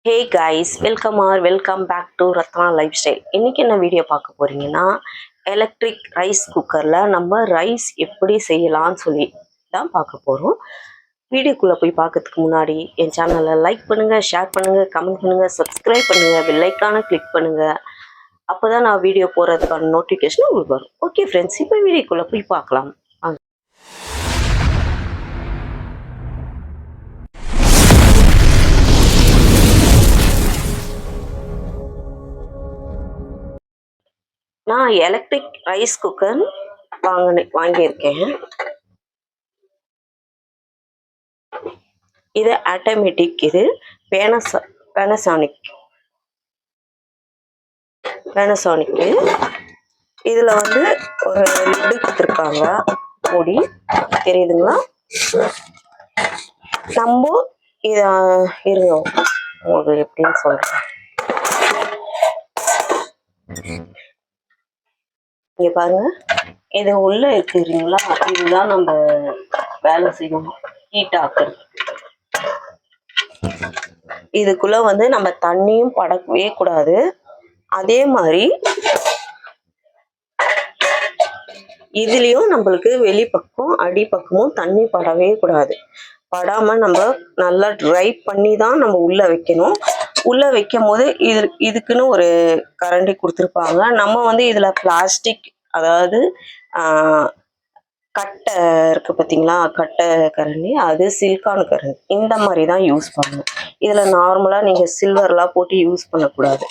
Hey guys, welcome back to Ratna lifestyle. இன்றைக்கி என்ன video பார்க்க போகிறீங்கன்னா, எலக்ட்ரிக் ரைஸ் குக்கரில் நம்ம ரைஸ் எப்படி செய்யலாம்னு சொல்லி தான் பார்க்க போகிறோம். வீடியோக்குள்ளே போய் பார்க்கறதுக்கு முன்னாடி என் சேனலை லைக் பண்ணுங்கள், ஷேர் பண்ணுங்கள், கமெண்ட் பண்ணுங்கள், சப்ஸ்கிரைப் பண்ணுங்கள், பெல் ஐக்கானை கிளிக் பண்ணுங்கள். அப்போ தான் நான் வீடியோ போடுறதுக்கான நோட்டிஃபிகேஷன் உங்களுக்கு வரும். ஓகே ஃப்ரெண்ட்ஸ், இப்போ வீடியோக்குள்ளே போய் பார்க்கலாம். நான் எலக்ட்ரிக் ரைஸ் குக்கர் வாங்கியிருக்கேன். இது ஆட்டோமேட்டிக். இது பேனசானிக். இதில் வந்து ஒரு லிட்டு கொடுத்துருக்காங்க, மூடி தெரியுதுங்களா? நம்ம இதை இருந்தோம் உங்களுக்கு எப்படின்னு சொல்கிறேன். இங்கே பாருங்க, இது உள்ள இருக்குறீங்களா? இதுதான் நம்ம வேலை செய்யணும், ஹீட் ஆக்குறது. இதுக்குள்ள வந்து நம்ம தண்ணியும் படவே கூடாது. அதே மாதிரி இதுலயும் நம்மளுக்கு வெளிப்பக்கம் அடிப்பக்கமும் தண்ணி படவே கூடாது. படாம நம்ம நல்லா ட்ரை பண்ணி தான் நம்ம உள்ள வைக்கணும். உள்ள வைக்கும் போது இதுக்குன்னு ஒரு கரண்டி கொடுத்துருப்பாங்க. நம்ம வந்து இதுல பிளாஸ்டிக், அதாவது கட்டை இருக்கு பார்த்தீங்களா, கட்டை கரண்டி, அது சில்கான் கரண்டி, இந்த மாதிரி தான் யூஸ் பண்ணணும். இதுல நார்மலா நீங்க சில்வர்லாம் போட்டு யூஸ் பண்ணக்கூடாது.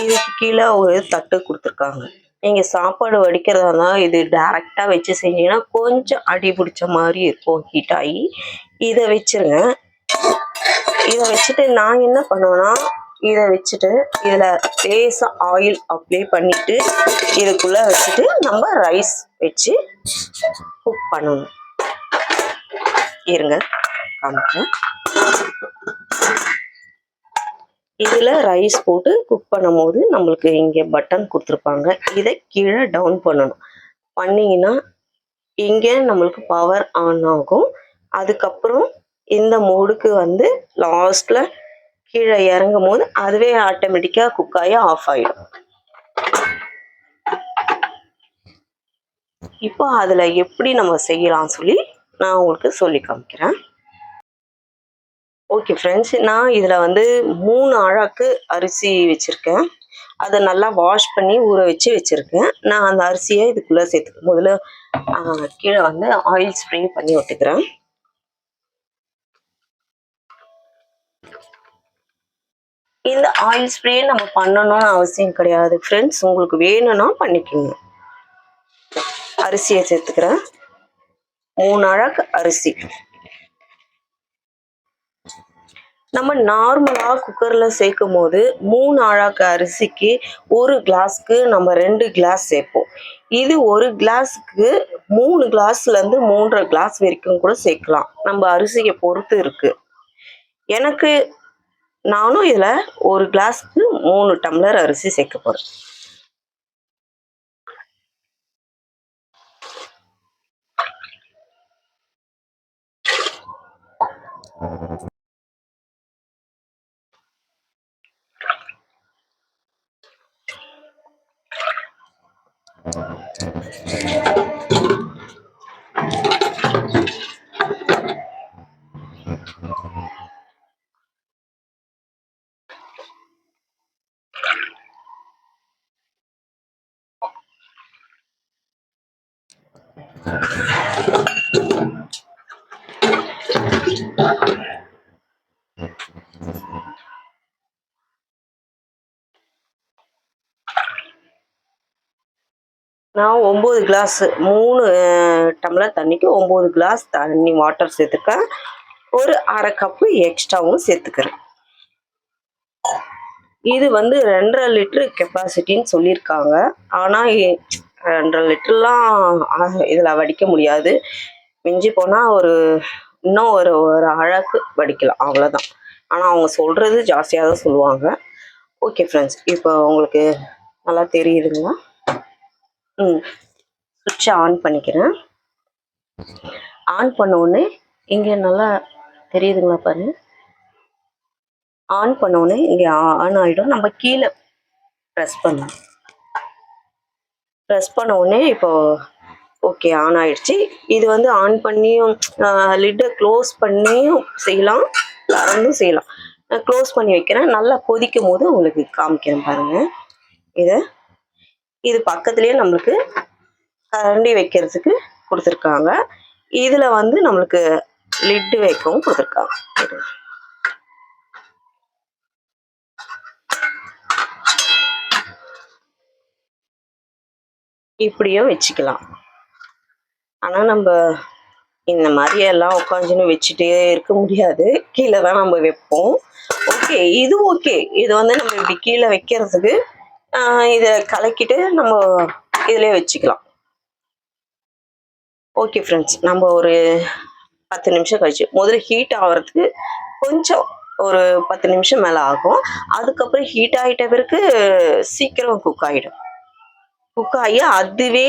இதுக்கு கீழே ஒரு தட்டு கொடுத்துருக்காங்க. நீங்க சாப்பாடு வடிக்கிறதா இருந்தால் இது டைரக்டா வச்சு செஞ்சீங்கன்னா கொஞ்சம் அடி பிடிச்ச மாதிரி இருக்கும், ஹீட் ஆகி. இதை வச்சிருங்க. இதை வச்சுட்டு நான் என்ன பண்ணுவேன்னா, இதை வச்சுட்டு இதில் லேசாக ஆயில் அப்ளை பண்ணிட்டு இதுக்குள்ளே வச்சுட்டு நம்ம ரைஸ் வச்சு குக் பண்ணணும். இருங்க காமிக்கிறேன். இதில் ரைஸ் போட்டு குக் பண்ணும் போது நம்மளுக்கு இங்கே பட்டன் கொடுத்துருப்பாங்க. இதை கீழே டவுன் பண்ணணும். பண்ணிங்கன்னா இங்கே நம்மளுக்கு பவர் ஆன் ஆகும். அதுக்கப்புறம் இந்த மோடுக்கு வந்து லாஸ்ட்டில் கீழே இறங்கும் போது அதுவே ஆட்டோமேட்டிக்காக குக் ஆகி ஆஃப் ஆகிடும். இப்போ அதில் எப்படி நம்ம செய்யலாம் சொல்லி நான் உங்களுக்கு சொல்லி காமிக்கிறேன். ஓகே ஃப்ரெண்ட்ஸ், நான் இதில் வந்து 3 அழாக்கு அரிசி வச்சுருக்கேன். அதை நல்லா வாஷ் பண்ணி ஊற வச்சு வச்சுருக்கேன். நான் அந்த அரிசியை இதுக்குள்ளே சேர்த்துக்க முதல்ல கீழே வந்து ஆயில் ஸ்ப்ரே பண்ணி விட்டுக்கிறேன். இந்த ஆயில் ஸ்ப்ரே நம்ம பண்ணணும்னு அவசியம் கிடையாது ஃப்ரெண்ட்ஸ், உங்களுக்கு வேணும்னா பண்ணிக்கோங்க. அரிசியை சேர்த்துக்கிறேன். 3 அழாக்கு அரிசி. நம்ம நார்மலாக குக்கரில் சேர்க்கும் போது 3 அழாக்கு அரிசிக்கு 1 கிளாஸ்க்கு நம்ம 2 கிளாஸ் சேர்ப்போம். இது 1 கிளாஸுக்கு 3 கிளாஸ்லேருந்து 3.5 கிளாஸ் வரைக்கும் கூட சேர்க்கலாம். நம்ம அரிசியை பொறுத்து இருக்கு. நானும் இதில் 1 கிளாஸ்க்கு 3 டம்ளர் அரிசி சேர்க்க போகிறேன். நான் 9 கிளாஸ், 3 டம்ளர் தண்ணிக்கு 9 கிளாஸ் தண்ணி வாட்டர் சேர்த்துக்கேன். ஒரு அரை கப்பு எக்ஸ்ட்ராவும் சேர்த்துக்கிறேன். இது வந்து 2.5 லிட்டரு கெப்பாசிட்டின்னு சொல்லியிருக்காங்க. ஆனால் 2.5 லிட்டர்லாம் இதில் வடிக்க முடியாது. மிஞ்சி போனால் இன்னும் ஒரு அழகு வடிக்கலாம், அவ்வளோதான். ஆனால் அவங்க சொல்கிறது ஜாஸ்தியாக தான் சொல்லுவாங்க. ஓகே ஃப்ரெண்ட்ஸ், இப்போ உங்களுக்கு நல்லா தெரியுதுங்களா? சுவிட்சை ஆன் பண்ணிக்கிறேன். ஆன் பண்ண உடனே இங்கே நல்லா தெரியுதுங்களா பாருங்க, ஆன் பண்ணோடனே இங்கே ஆன் ஆகிடும். நம்ம கீழே ப்ரெஸ் பண்ணலாம். ப்ரெஸ் பண்ண உடனே இப்போ ஓகே ஆன் ஆயிடுச்சு. இது வந்து ஆன் பண்ணியும் லிட்டை க்ளோஸ் பண்ணியும் செய்யலாம், திறந்தும் செய்யலாம். நான் க்ளோஸ் பண்ணி வைக்கிறேன். நல்லா கொதிக்கும் போது உங்களுக்கு காமிக்கிறேன் பாருங்கள். இது பக்கத்துலேயே நம்மளுக்கு கரண்டி வைக்கிறதுக்கு கொடுத்துருக்காங்க. இதில் வந்து நம்மளுக்கு லிட்டு வைக்கவும் கொடுத்துருக்காங்க. இப்படியும் வச்சுக்கலாம். ஆனால் நம்ம இந்த மாதிரி எல்லாம் உட்காந்துன்னு வச்சுட்டே இருக்க முடியாது. கீழே தான் நம்ம வைப்போம். ஓகே, இது ஓகே. இது வந்து நம்ம இப்படி கீழே வைக்கிறதுக்கு இதை கலக்கிட்டு நம்ம இதிலே வச்சுக்கலாம். ஓகே ஃப்ரெண்ட்ஸ், நம்ம ஒரு 10 நிமிஷம் கழிச்சு முதல்ல ஹீட் ஆகிறதுக்கு கொஞ்சம் ஒரு 10 நிமிஷம் மேலே ஆகும். அதுக்கப்புறம் ஹீட் ஆகிட்ட பிறகு சீக்கிரம் குக் ஆகிடும். குக் ஆகி அதுவே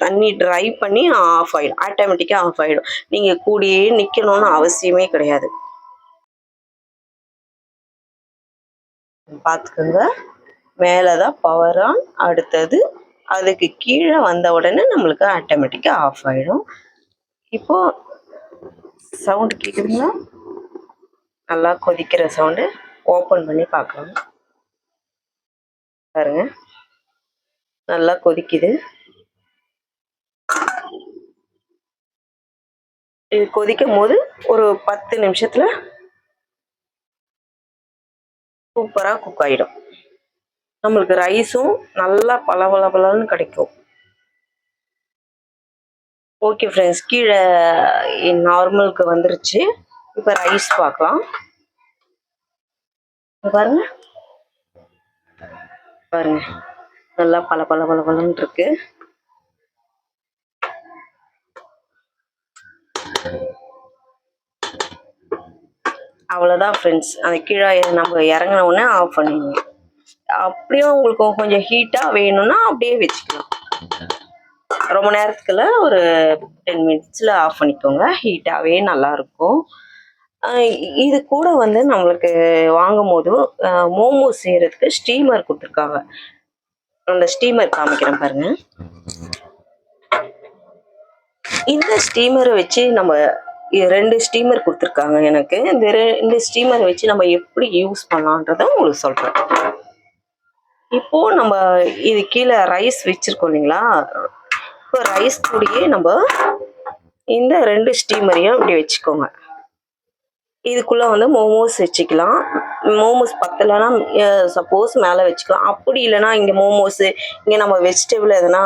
தண்ணி ட்ரை பண்ணி ஆஃப் ஆகிடும். ஆட்டோமேட்டிக்காக ஆஃப் ஆகிடும். நீங்கள் கூடயே நிற்கணும்னு அவசியமே கிடையாது. பார்த்துக்கோங்க, மேலே தான் பவர் ஆன். அடுத்தது அதுக்கு கீழே வந்த உடனே நம்மளுக்கு ஆட்டோமேட்டிக்காக ஆஃப் ஆகிடும். இப்போது சவுண்டு கேட்குதுங்களா? நல்லா கொதிக்கிற சவுண்டு. ஓப்பன் பண்ணி பார்க்கலாம் பாருங்க, நல்லா கொதிக்குது. இது கொதிக்கும் போது ஒரு 10 நிமிஷத்தில் சூப்பராக குக் ஆகிடும். நம்மளுக்கு ரைஸும் நல்லா பளபளன்னு கிடைக்கும். ஓகே ஃப்ரெண்ட்ஸ், கீழே நார்மலுக்கு வந்துருச்சு. இப்போ ரைஸ் பார்க்கலாம். பாருங்க பாருங்க, நல்லா பளபளன்னு இருக்கு. அவ்வளோதான் ஃப்ரெண்ட்ஸ். அந்த கீழே நம்ம இறங்கின உடனே ஆஃப் பண்ணிடுங்க. அப்படியே உங்களுக்கு கொஞ்சம் ஹீட்டாக வேணும்னா அப்படியே வச்சுக்கலாம். ரொம்ப நேரத்துக்குள்ள ஒரு 10 மினிட்ஸில் ஆஃப் பண்ணிக்கோங்க. ஹீட்டாகவே நல்லாயிருக்கும். இது கூட வந்து நம்மளுக்கு வாங்கும் போது மோமோஸ் செய்கிறதுக்கு ஸ்டீமர் கொடுத்துருக்காங்க. அந்த ஸ்டீமர் காமிக்கிறேன் பாருங்க. இந்த ஸ்டீமரை வச்சு நம்ம 2 ஸ்டீமர் கொடுத்துருக்காங்க எனக்கு. இந்த 2 ஸ்டீமரை வச்சு நம்ம எப்படி யூஸ் பண்ணலான்றதை உங்களுக்கு சொல்கிறேன். இப்போது நம்ம இது கீழே ரைஸ் வச்சுருக்கோம் இல்லைங்களா? இப்போ ரைஸ் கூடயே நம்ம இந்த 2 ஸ்டீமரையும் இப்படி வச்சுக்கோங்க. இதுக்குள்ளே வந்து மோமோஸ் வச்சுக்கலாம். மோமோஸ் பத்தலைன்னா சப்போஸ் மேலே வச்சுக்கலாம். அப்படி இல்லைன்னா இங்கே மோமோஸு, இங்கே நம்ம வெஜிடபிள் எதனா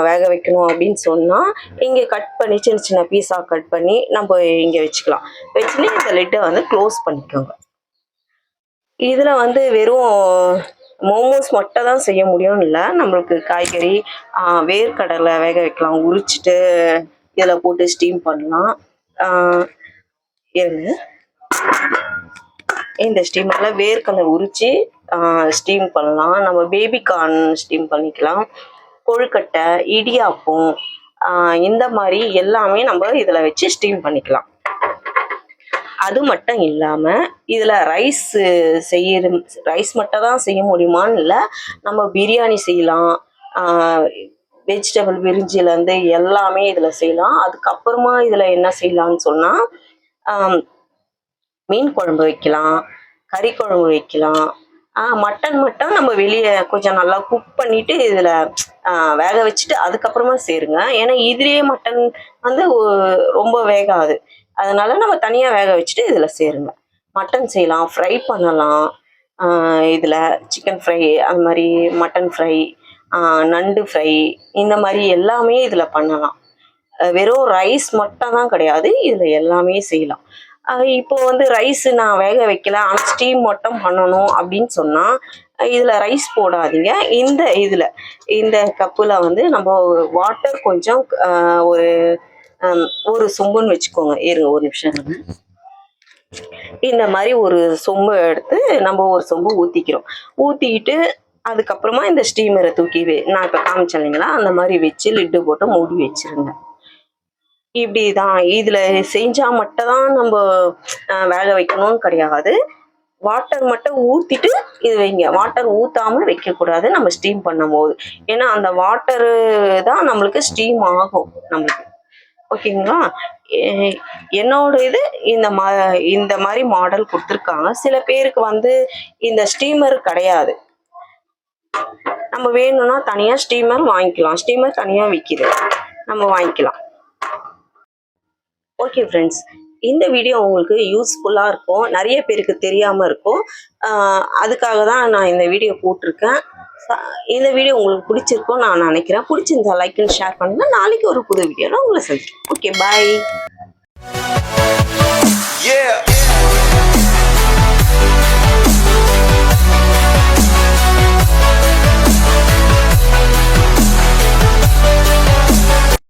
வேக வைக்கணும் அப்படின்னு சொன்னால் இங்கே கட் பண்ணி சின்ன சின்ன பீஸாக கட் பண்ணி நம்ம இங்கே வச்சுக்கலாம். வச்சுட்டு இந்த லிட்டை வந்து க்ளோஸ் பண்ணிக்கோங்க. இதில் வந்து வெறும் மோமோஸ் மட்டும் தான் செய்ய முடியும்னு இல்லை, நம்மளுக்கு காய்கறி, வேர்க்கடலை வேக வைக்கலாம், உரிச்சிட்டு இதில் போட்டு ஸ்டீம் பண்ணலாம். இருங்க, இந்த ஸ்டீமரில் வேர்க்கடலை உரித்து ஸ்டீம் பண்ணலாம். நம்ம பேபிகார்ன் ஸ்டீம் பண்ணிக்கலாம். கொழுக்கட்டை, இடியாப்பம், இந்த மாதிரி எல்லாமே நம்ம இதில் வச்சு ஸ்டீம் பண்ணிக்கலாம். அது மட்டும் இல்லாமல் இதில் ரைஸ் மட்டும் தான் செய்ய முடியுமான்னு இல்லை, நம்ம பிரியாணி செய்யலாம். வெஜிடபிள் பிரிஞ்சிலேருந்து எல்லாமே இதில் செய்யலாம். அதுக்கப்புறமா இதில் என்ன செய்யலான்னு சொன்னால் மீன் குழம்பு வைக்கலாம், கறி குழம்பு வைக்கலாம். மட்டன் மட்டும் நம்ம வெளியே கொஞ்சம் நல்லா குக் பண்ணிவிட்டு இதில் வேக வச்சுட்டு அதுக்கப்புறமா சேருங்க. ஏன்னா இதுலேயே மட்டன் வந்து ரொம்ப வேகாது. அதனால நம்ம தனியாக வேக வச்சுட்டு இதில் சேருங்க. மட்டன் செய்யலாம், ஃப்ரை பண்ணலாம். இதில் சிக்கன் ஃப்ரை, அது மாதிரி மட்டன் ஃப்ரை, நண்டு ஃப்ரை, இந்த மாதிரி எல்லாமே இதில் பண்ணலாம். வெறும் ரைஸ் மட்டும் தான் கிடையாது, இதில் எல்லாமே செய்யலாம். இப்போ வந்து ரைஸ் நான் வேக வைக்கல, ஆனால் ஸ்டீம் மட்டும் பண்ணணும் அப்படின்னு சொன்னால் இதில் ரைஸ் போடாதீங்க. இந்த கப்பில் வந்து நம்ம வாட்டர் கொஞ்சம் ஒரு சொம்புன்னு வச்சுக்கோங்க. ஒரு நிமிஷம். இந்த மாதிரி ஒரு சொம்பு எடுத்து நம்ம ஒரு சொம்பு ஊற்றிக்கிறோம். ஊற்றிக்கிட்டு அதுக்கப்புறமா இந்த ஸ்டீமரை தூக்கி நான் இப்போ காமிச்சேன் இல்லைங்களா, அந்த மாதிரி வச்சு லிட்டு போட்டு மூடி வச்சிருங்க. இப்படி தான் இதில் செஞ்சால் மட்டும் தான் நம்ம வேக வைக்கணும்னு கிடையாது. வாட்டர் மட்டும் ஊற்றிட்டு இது வைங்க. வாட்டர் ஊற்றாமல் வைக்கக்கூடாது நம்ம ஸ்டீம் பண்ணும் போது. ஏன்னா அந்த வாட்டரு தான் நம்மளுக்கு ஸ்டீம் ஆகும் நம்மளுக்கு. ஓகேங்களா? என்னோட இது இந்த மாதிரி மாடல் கொடுத்துருக்காங்க. சில பேருக்கு வந்து இந்த ஸ்டீமர் கிடையாது. நம்ம வேணும்னா தனியாக ஸ்டீமர் வாங்கிக்கலாம். ஸ்டீமர் தனியாக விற்கிது, நம்ம வாங்கிக்கலாம். ஓகே ஃப்ரெண்ட்ஸ், இந்த வீடியோ உங்களுக்கு யூஸ்ஃபுல்லாக இருக்கும். நிறைய பேருக்கு தெரியாமல் இருக்கும். அதுக்காக தான் நான் இந்த வீடியோ போட்டிருக்கேன். இந்த வீடியோ உங்களுக்கு பிடிச்சிருக்கும் நான் நினைக்கிறேன். பிடிச்சிருந்தா லைக் அண்ட் ஷேர் பண்ணுங்க. நாளைக்கு ஒரு புது வீடியோவில் உங்களை சந்திக்கிறேன். ஓகே, பாய்.